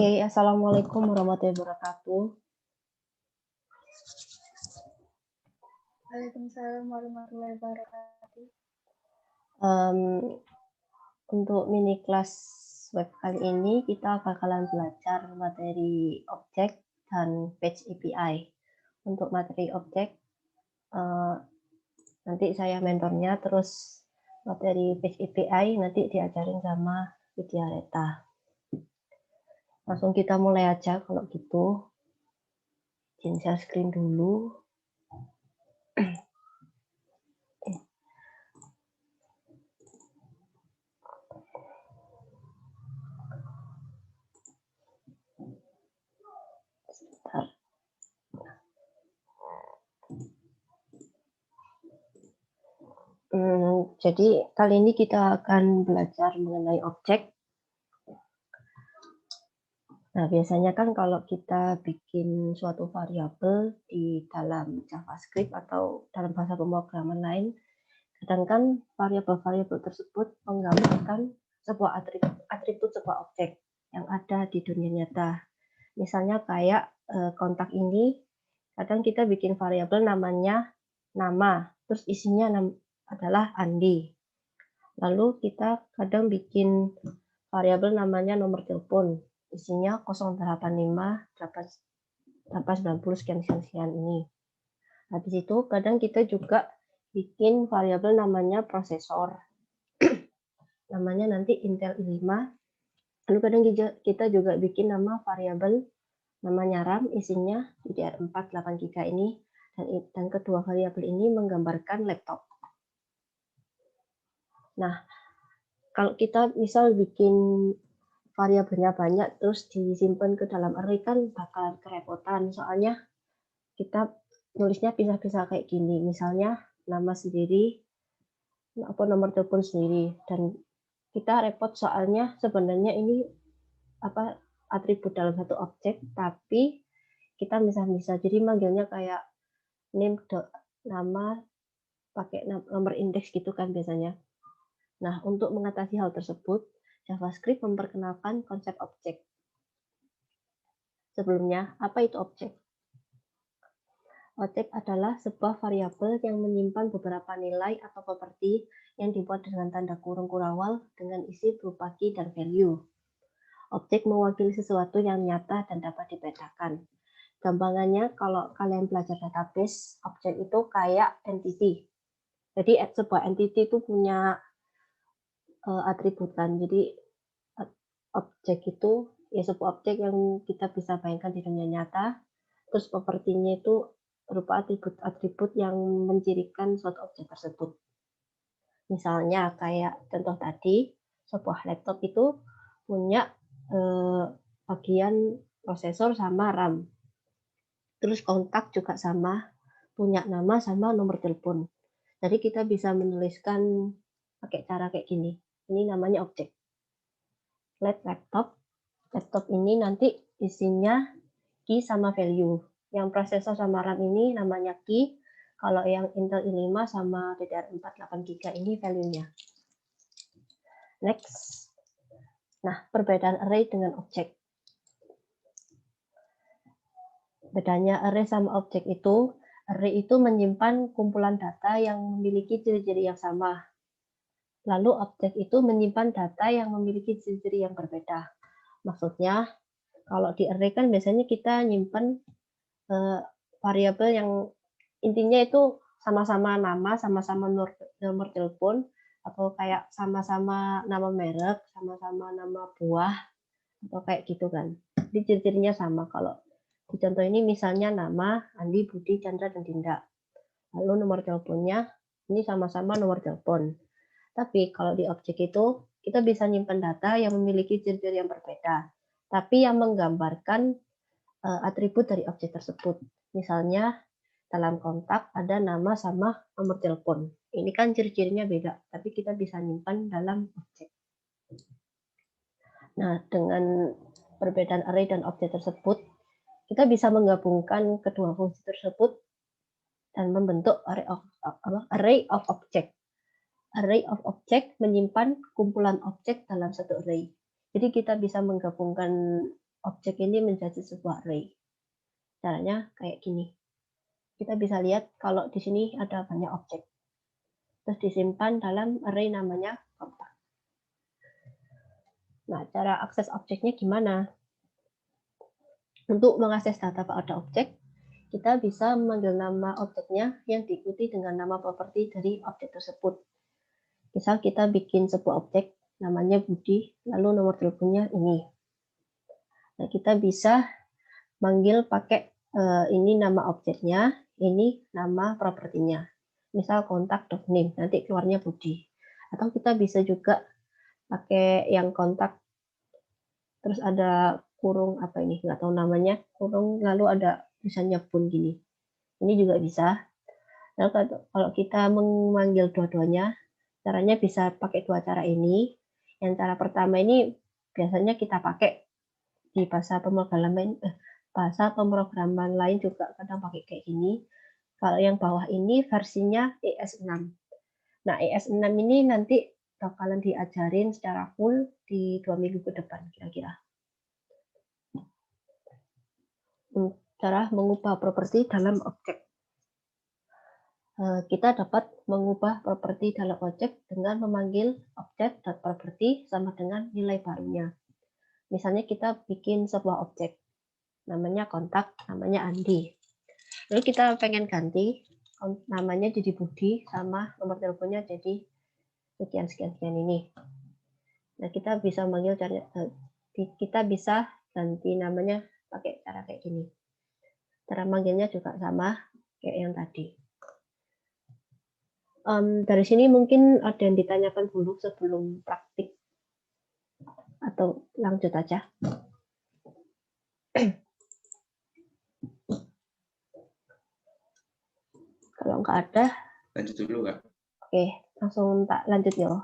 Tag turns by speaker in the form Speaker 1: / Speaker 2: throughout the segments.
Speaker 1: Oke, assalamualaikum warahmatullahi wabarakatuh.
Speaker 2: Waalaikumsalam warahmatullahi wabarakatuh.
Speaker 1: Untuk mini kelas web kali ini kita bakalan belajar materi objek dan page API. Untuk materi objek nanti saya mentornya, terus materi page API nanti diajarin sama Widya Reta. Langsung kita mulai aja kalau gitu. Izin share screen dulu. Sebentar. Jadi kali ini kita akan belajar mengenai objek. Nah, biasanya kan kalau kita bikin suatu variabel di dalam JavaScript atau dalam bahasa pemrograman lain, kadang kan variabel-variabel tersebut menggambarkan sebuah atribut sebuah objek yang ada di dunia nyata. Misalnya kayak kontak ini, kadang kita bikin variabel namanya nama, terus isinya adalah Andi. Lalu kita kadang bikin variabel namanya nomor telepon, isinya 085 890 sekian ini. Habis itu kadang kita juga bikin variabel namanya prosesor, namanya nanti Intel i5. Lalu kadang kita juga bikin nama variabel namanya RAM, isinya DDR4 8GB ini, dan kedua variabel ini menggambarkan laptop. Nah, kalau kita misal bikin variabelnya banyak terus disimpan ke dalam array kan bakalan kerepotan, soalnya kita nulisnya pisah-pisah kayak gini, misalnya nama sendiri apa nomor telepon sendiri, dan kita repot soalnya sebenarnya ini apa atribut dalam satu objek tapi kita misah-misah, jadi manggilnya kayak name nama pakai nomor indeks gitu kan biasanya. Nah, untuk mengatasi hal tersebut, JavaScript memperkenalkan konsep objek. Sebelumnya, apa itu objek? Objek adalah sebuah variabel yang menyimpan beberapa nilai atau properti yang dibuat dengan tanda kurung kurawal dengan isi berupa key dan value. Objek mewakili sesuatu yang nyata dan dapat dibedakan. Gampangannya, kalau kalian belajar database, objek itu kayak entity. Jadi sebuah entity itu punya atribut kan. Jadi objek itu ya sebuah objek yang kita bisa bayangkan di dunia nyata. Terus propertinya itu berupa atribut-atribut yang mencirikan suatu objek tersebut. Misalnya kayak contoh tadi, sebuah laptop itu punya bagian prosesor sama RAM. Terus kontak juga sama, punya nama sama nomor telepon. Jadi kita bisa menuliskan pakai cara kayak gini. Ini namanya objek. Laptop ini nanti isinya key sama value. Yang prosesor sama RAM ini namanya key. Kalau yang Intel i5 sama DDR4 8GB ini value-nya. Next. Nah, perbedaan array dengan objek. Bedanya array sama objek itu, array itu menyimpan kumpulan data yang memiliki ciri-ciri yang sama. Lalu objek itu menyimpan data yang memiliki ciri-ciri yang berbeda. Maksudnya, kalau di array kan biasanya kita nyimpan variabel yang intinya itu sama-sama nama, sama-sama nomor telepon, atau kayak sama-sama nama merek, sama-sama nama buah, atau kayak gitu kan. Jadi ciri-cirinya sama. Kalau di contoh ini misalnya nama Andi, Budi, Chandra, dan Dinda. Lalu nomor teleponnya ini sama-sama nomor telepon. Tapi kalau di objek itu kita bisa nyimpan data yang memiliki ciri-ciri yang berbeda, tapi yang menggambarkan atribut dari objek tersebut. Misalnya dalam kontak ada nama sama nomor telepon. Ini kan ciri-cirinya beda, tapi kita bisa nyimpan dalam objek. Nah, dengan perbedaan array dan objek tersebut, kita bisa menggabungkan kedua fungsi tersebut dan membentuk array of object. Array of object menyimpan kumpulan objek dalam satu array. Jadi kita bisa menggabungkan objek ini menjadi sebuah array. Caranya kayak gini. Kita bisa lihat kalau di sini ada banyak objek. Terus disimpan dalam array namanya kontak. Nah, cara akses objeknya gimana? Untuk mengakses data pada objek, kita bisa memanggil nama objeknya yang diikuti dengan nama properti dari objek tersebut. Misal kita bikin sebuah objek, namanya Budi, lalu nomor teleponnya ini. Nah, kita bisa manggil pakai ini nama objeknya, ini nama propertinya. Misal kontak.name, nanti keluarnya Budi. Atau kita bisa juga pakai yang kontak, terus ada kurung apa ini, nggak tahu namanya, kurung lalu ada tulisannya pun gini. Ini juga bisa. Lalu kalau kita memanggil dua-duanya, caranya bisa pakai dua cara ini. Yang cara pertama ini biasanya kita pakai di bahasa pemrograman lain juga kadang pakai kayak gini. Kalau yang bawah ini versinya ES6. Nah, ES6 ini nanti bakalan diajarin secara full di 2 minggu ke depan kira-kira. Cara mengubah properti dalam objek. Kita dapat mengubah properti dalam objek dengan memanggil objek.property sama dengan nilai barunya. Misalnya kita bikin sebuah objek, namanya kontak, namanya Andi. Lalu kita pengen ganti namanya jadi Budi sama nomor teleponnya jadi sekian ini. Nah, kita bisa manggil kita bisa ganti namanya pakai cara kayak gini. Cara manggilnya juga sama kayak yang tadi. Dari sini mungkin ada yang ditanyakan dulu sebelum praktik atau lanjut aja. Kalau nggak ada,
Speaker 3: lanjut dulu Kak.
Speaker 1: Oke, langsung tak lanjut ya.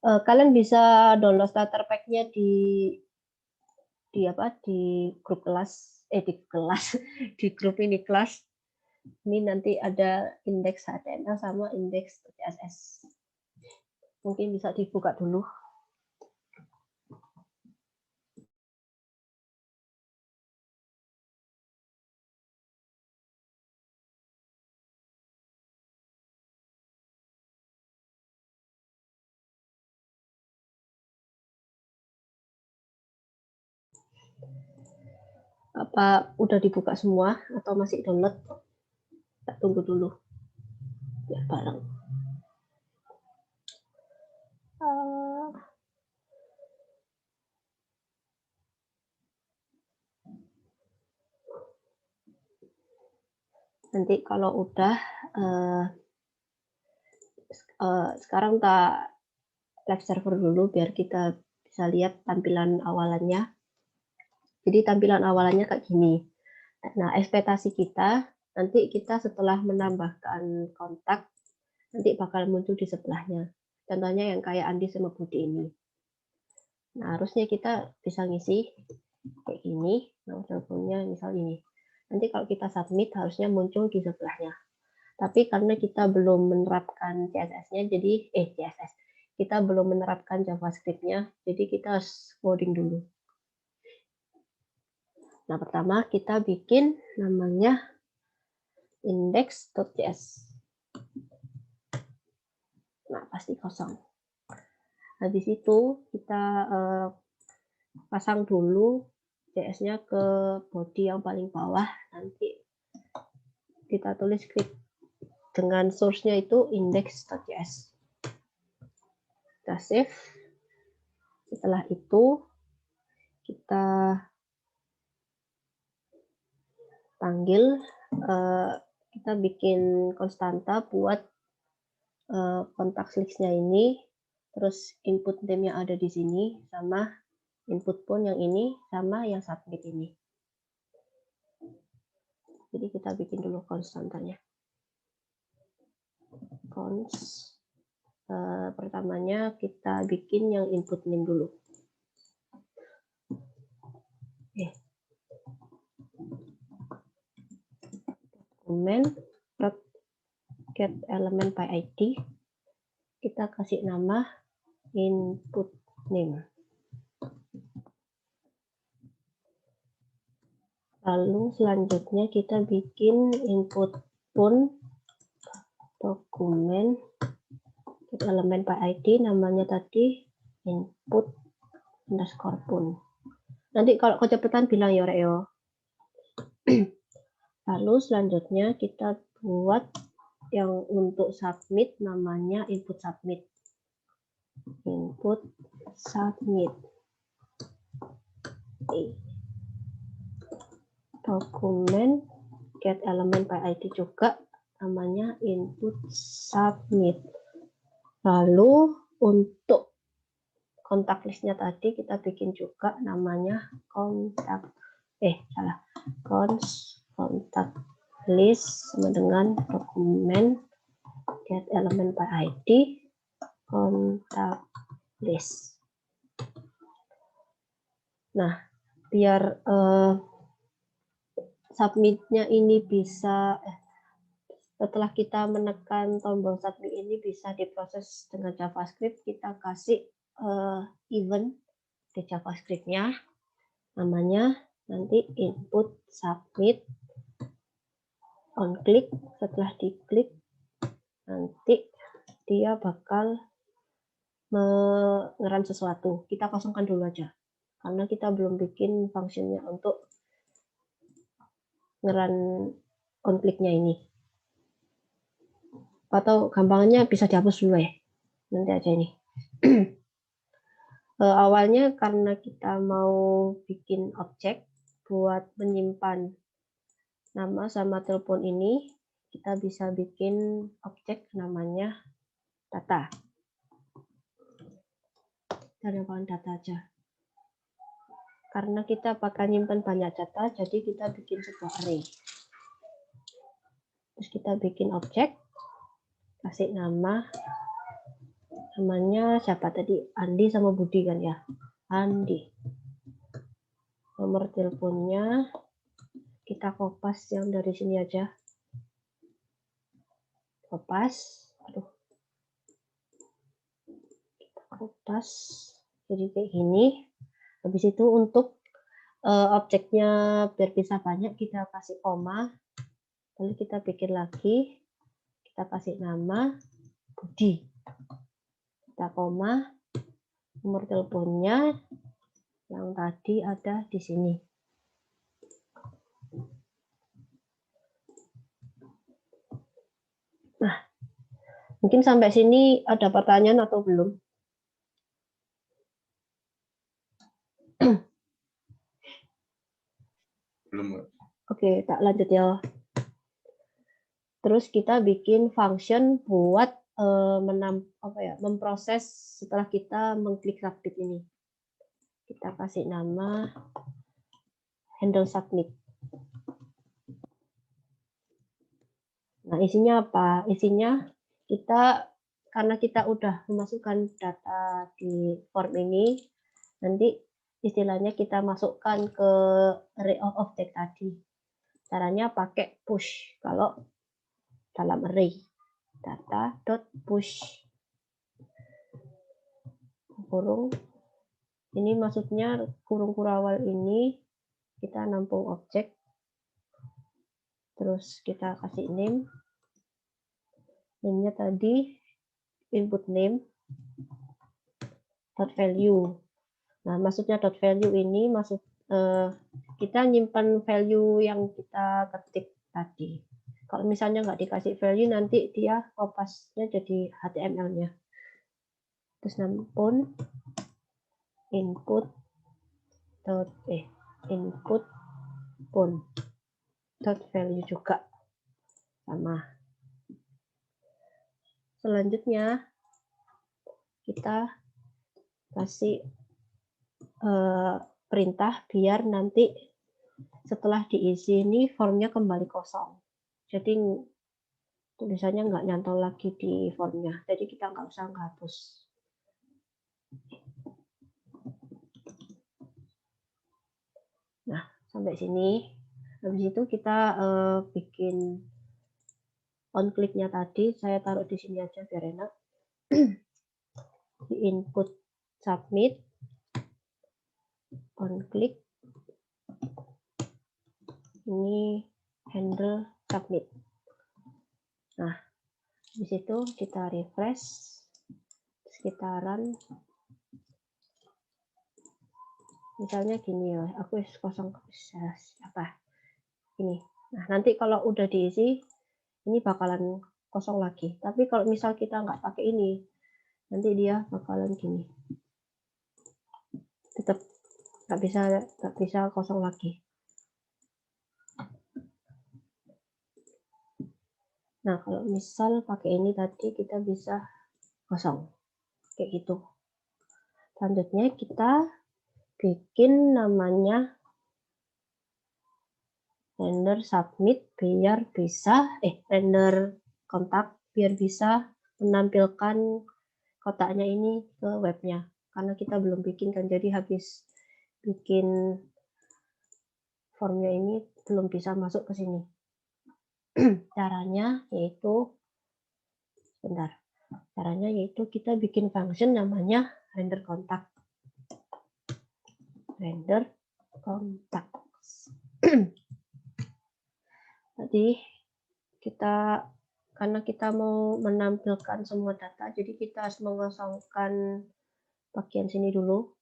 Speaker 1: Kalian bisa download starter pack-nya di grup kelas, di grup ini kelas. Ini nanti ada indeks HTML sama indeks CSS. Mungkin bisa dibuka dulu. Apa udah dibuka semua atau masih download? Kita tunggu dulu. Ya, bareng. Nanti kalau udah, sekarang tak live server dulu biar kita bisa lihat tampilan awalannya. Jadi tampilan awalannya kayak gini. Nah, ekspektasi kita nanti kita setelah menambahkan kontak nanti bakal muncul di sebelahnya. Contohnya yang kayak Andi sama Budi ini. Nah, harusnya kita bisa ngisi kayak gini, nomor teleponnya misal ini. Nanti kalau kita submit harusnya muncul di sebelahnya. Tapi karena kita belum menerapkan CSS-nya, jadi kita belum menerapkan JavaScript-nya, jadi kita harus coding dulu. Nah, pertama kita bikin namanya index.js. Nah, pasti kosong. Habis itu kita pasang dulu JS-nya ke body yang paling bawah. Nanti kita tulis script dengan source-nya itu index.js. Kita save. Setelah itu kita panggil, kita bikin konstanta buat kontak list-nya ini, terus input name yang ada di sini, sama input pun yang ini, sama yang submit ini. Jadi kita bikin dulu konstantanya. Const, pertamanya kita bikin yang input name dulu. Oke. Dokumen get element by ID, kita kasih nama input name. Lalu selanjutnya kita bikin input pun dokumen elemen by ID, namanya tadi input underscore pun. Nanti kalau kecepatan bilang ya Rek yo. Lalu selanjutnya kita buat yang untuk submit, namanya input submit. Input submit. Dokumen get element by ID juga, namanya input submit. Lalu untuk kontak listnya tadi kita bikin juga namanya kontak kontak list sama dengan dokumen get element by ID kontak list. Nah, biar submitnya ini bisa setelah kita menekan tombol submit ini bisa diproses dengan JavaScript, kita kasih event di JavaScript-nya, namanya nanti input submit on click. Setelah diklik nanti dia bakal mengeran sesuatu. Kita kosongkan dulu aja karena kita belum bikin fungsinya untuk ngeran on click-nya ini. Atau gampangnya bisa dihapus dulu ya, nanti aja ini. Awalnya karena kita mau bikin objek buat menyimpan nama sama telepon ini, kita bisa bikin objek namanya data. Dari bahan data aja. Karena kita bakal nyimpan banyak data, jadi kita bikin sebuah array. Terus kita bikin objek, kasih namanya siapa tadi? Andi sama Budi kan ya? Andi. Nomor teleponnya kita kopas yang dari sini aja. Kopas. Kita kopas. Jadi kayak gini. Habis itu untuk objeknya biar bisa banyak kita kasih koma. Lalu kita bikin lagi. Kita kasih nama Budi. Kita koma, nomor teleponnya yang tadi ada di sini. Nah, mungkin sampai sini ada pertanyaan atau belum?
Speaker 3: Belum.
Speaker 1: Oke, tak lanjut ya. Terus kita bikin function buat memproses setelah kita mengklik submit ini. Kita kasih nama handle submit. Nah, isinya apa? Isinya karena kita udah memasukkan data di form ini, nanti istilahnya kita masukkan ke array of object tadi. Caranya pakai push. Kalau dalam array data.push kurung, ini maksudnya kurung kurawal ini kita nampung objek, terus kita kasih name-nya tadi input name dot value. Nah, maksudnya dot value ini maksud kita nyimpan value yang kita ketik tadi. Kalau misalnya nggak dikasih value, nanti dia kopasnya jadi HTML-nya. Terus nampun input pun dot value juga sama. Selanjutnya kita kasih perintah biar nanti setelah diisi ini formnya kembali kosong. Jadi tulisannya nggak nyantol lagi di formnya. Jadi kita nggak usah menghapus. Nah, sampai sini. Habis itu kita bikin on click-nya tadi. Saya taruh di sini aja biar enak. Di input submit on click ini handle submit. Nah, di situ kita refresh, sekitaran misalnya gini ya, aku kosong apa ini. Nah, nanti kalau udah diisi ini bakalan kosong lagi. Tapi kalau misal kita nggak pakai ini, nanti dia bakalan gini, tetap nggak bisa kosong lagi. Nah, kalau misal pakai ini tadi kita bisa kosong kayak gitu. Selanjutnya kita bikin namanya render submit biar bisa render kontak biar bisa menampilkan kotaknya ini ke webnya, karena kita belum bikin kan, jadi habis bikin formnya ini belum bisa masuk ke sini. Caranya yaitu kita bikin function namanya render kontak. Tadi karena kita mau menampilkan semua data, jadi kita harus mengosongkan bagian sini dulu,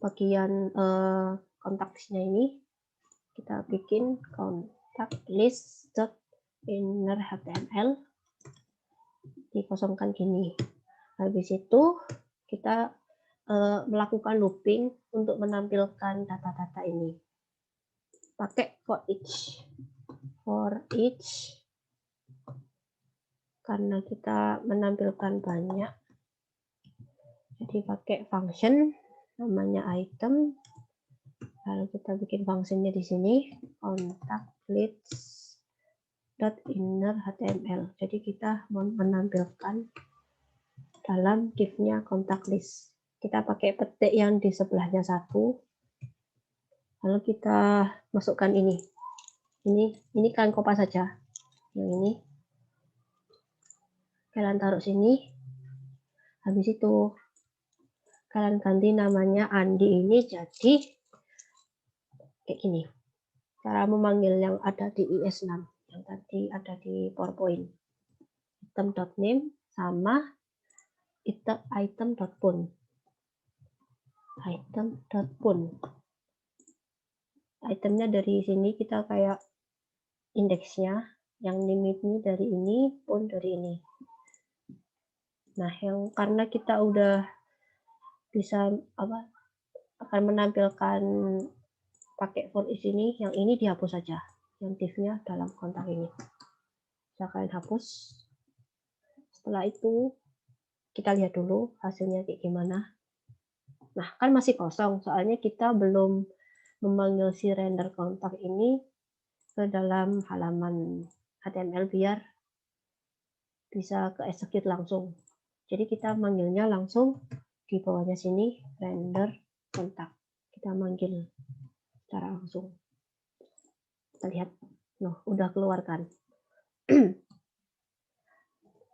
Speaker 1: bagian kontak listnya ini kita bikin kontak list.innerHTML, dikosongkan gini. Habis itu kita melakukan looping untuk menampilkan data-data ini pakai for each karena kita menampilkan banyak, jadi pakai function namanya item, lalu kita bikin fungsinya di sini kontak list.innerHTML. Jadi kita menampilkan dalam div-nya kontak list. Kita pakai petik yang di sebelahnya satu, lalu kita masukkan ini kalian copy saja, yang ini kalian taruh sini. Habis itu kalian ganti namanya Andi ini jadi kayak gini. Cara memanggil yang ada di IS6 yang tadi ada di PowerPoint, item.name sama item.pun. Itemnya dari sini kita kayak indeksnya, yang name ini dari ini, pun dari ini. Nah, yang karena kita udah bisa akan menampilkan pakai for each ini, yang ini dihapus saja, yang div-nya dalam kontak ini. Bisa kalian hapus. Setelah itu kita lihat dulu hasilnya kayak gimana. Nah, kan masih kosong, soalnya kita belum memanggil si render kontak ini ke dalam halaman HTML biar bisa ke execute langsung. Jadi kita manggilnya langsung di bawahnya sini, render kontak. Kita manggil secara langsung. Kita lihat, udah keluarkan.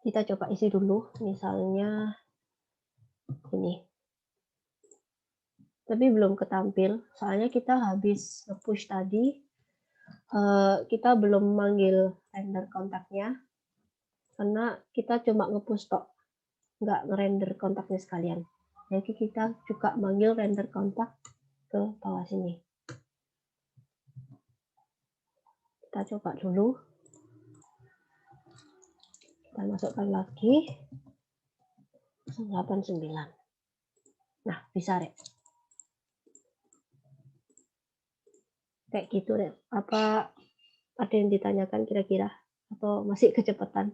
Speaker 1: Kita coba isi dulu, misalnya ini. Tapi belum ketampil, soalnya kita habis nge-push tadi, kita belum manggil render kontaknya, karena kita cuma nge-push tok, nggak nge-render kontaknya sekalian. Jadi kita juga manggil render kontak ke bawah sini. Kita coba dulu. Kita masukkan lagi 89. Nah, bisa Rek. Kayak gitu Rek. Apa ada yang ditanyakan kira-kira? Atau masih kecepatan?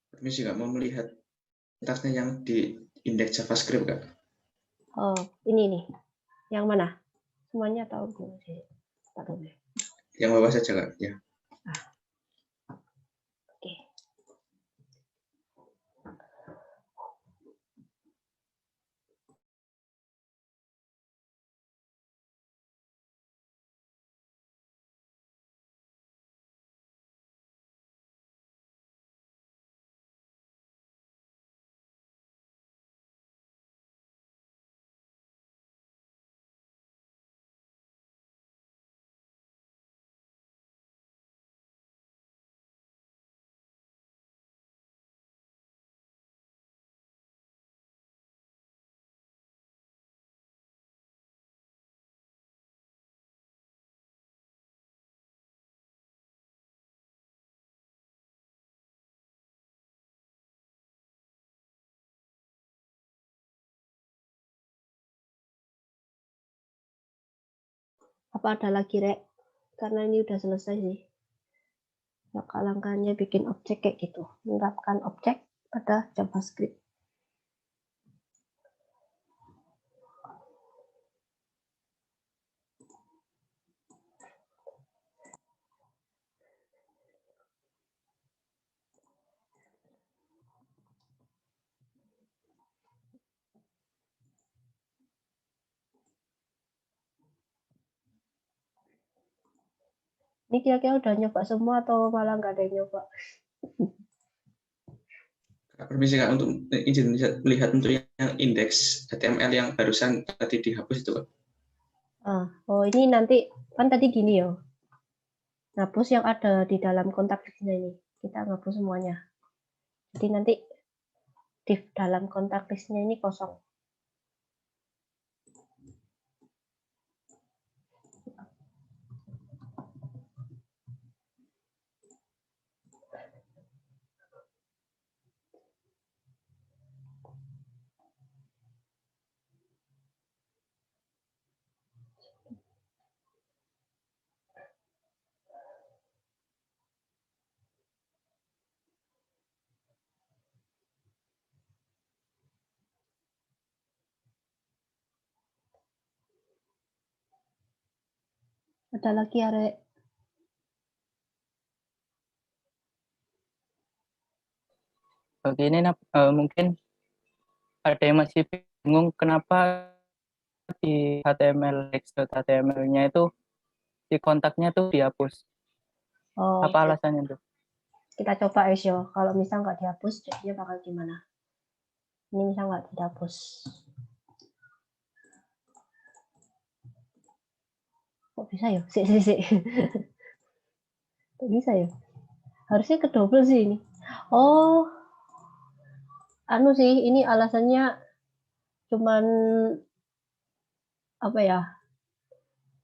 Speaker 3: Permisi Kak, mau melihat kontaknya yang di indeks JavaScript Kak.
Speaker 1: Oh, ini nih. Yang mana? Semuanya tahu belum?
Speaker 3: Yang bawah saja Kak, ya.
Speaker 1: Apa ada lagi, Rek? Karena ini udah selesai sih. Langkah-langkahnya bikin objek kayak gitu. Menerapkan objek pada JavaScript. Ini kira-kira udah nyoba semua atau malah nggak ada yang nyoba?
Speaker 3: Permisi Kak, untuk izin melihat untuk yang indeks HTML yang barusan tadi dihapus itu Kak.
Speaker 1: Oh ini nanti kan tadi gini ya. Hapus yang ada di dalam kontak listnya ini. Kita hapus semuanya. Jadi nanti div dalam kontak listnya ini kosong. Ada lagi ya, Rek?
Speaker 4: Oke, ini mungkin ada yang masih bingung kenapa di HTML.html-nya itu di kontaknya tuh dihapus.
Speaker 1: Oh,
Speaker 4: Apa alasannya tuh?
Speaker 1: kita coba Esyo. Kalau misal nggak dihapus, jadinya bakal gimana? Ini misal nggak dihapus. Kok bisa ya? Sik. Kok bisa ya? Harusnya kedouble sih ini. Oh, anu sih, ini alasannya cuman apa ya?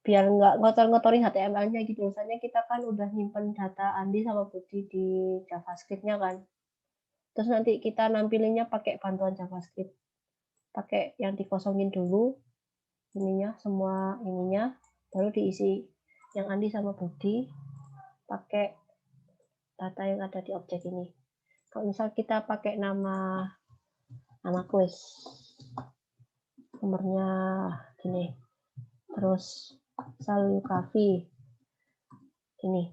Speaker 1: Biar nggak ngotor-ngotorin HTML-nya gitu. Misalnya kita kan udah nyimpen data Andi sama Budi di JavaScript-nya kan. Terus nanti kita nampilinnya pakai bantuan JavaScript. Pakai yang dikosongin dulu ininya, semua ininya, baru diisi yang Andi sama Budi pakai data yang ada di objek ini. Kalau misal kita pakai nama quiz, nomornya gini, terus Sal Kafi ini.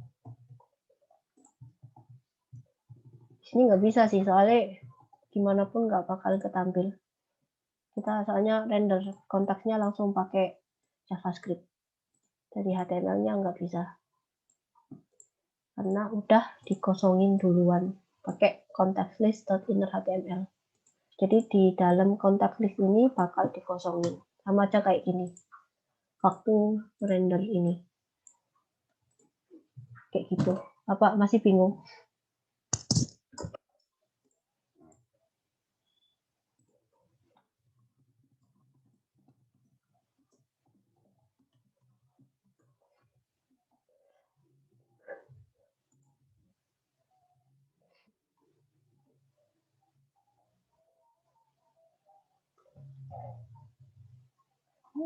Speaker 1: Sini nggak bisa sih, soalnya gimana pun nggak bakal ketampil. Kita soalnya render konteksnya langsung pakai JavaScript. Dari HTML-nya nggak bisa. Karena udah dikosongin duluan pakai context list.innerHTML. Jadi di dalam context list ini bakal dikosongin. Sama aja kayak gini. Waktu render ini. Kayak gitu. Apa masih bingung?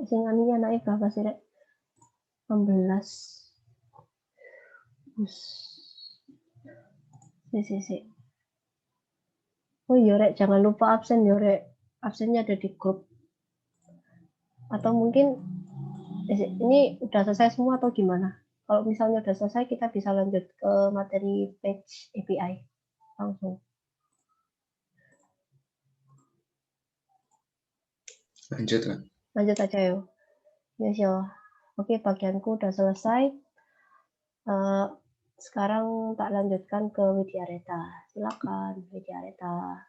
Speaker 1: Sing aninya naik berapa sih, Rek? 16. Si. Oh iya, Rek, jangan lupa absen ya, Rek. Absennya ada di grup. Atau mungkin ini udah selesai semua atau gimana? Kalau misalnya udah selesai, kita bisa lanjut ke materi page API langsung.
Speaker 3: Lanjut Kak.
Speaker 1: Lanjut aja yo. Yes yo. Oke, bagianku udah selesai. Sekarang tak lanjutkan ke Widyareta. Silakan Widyareta.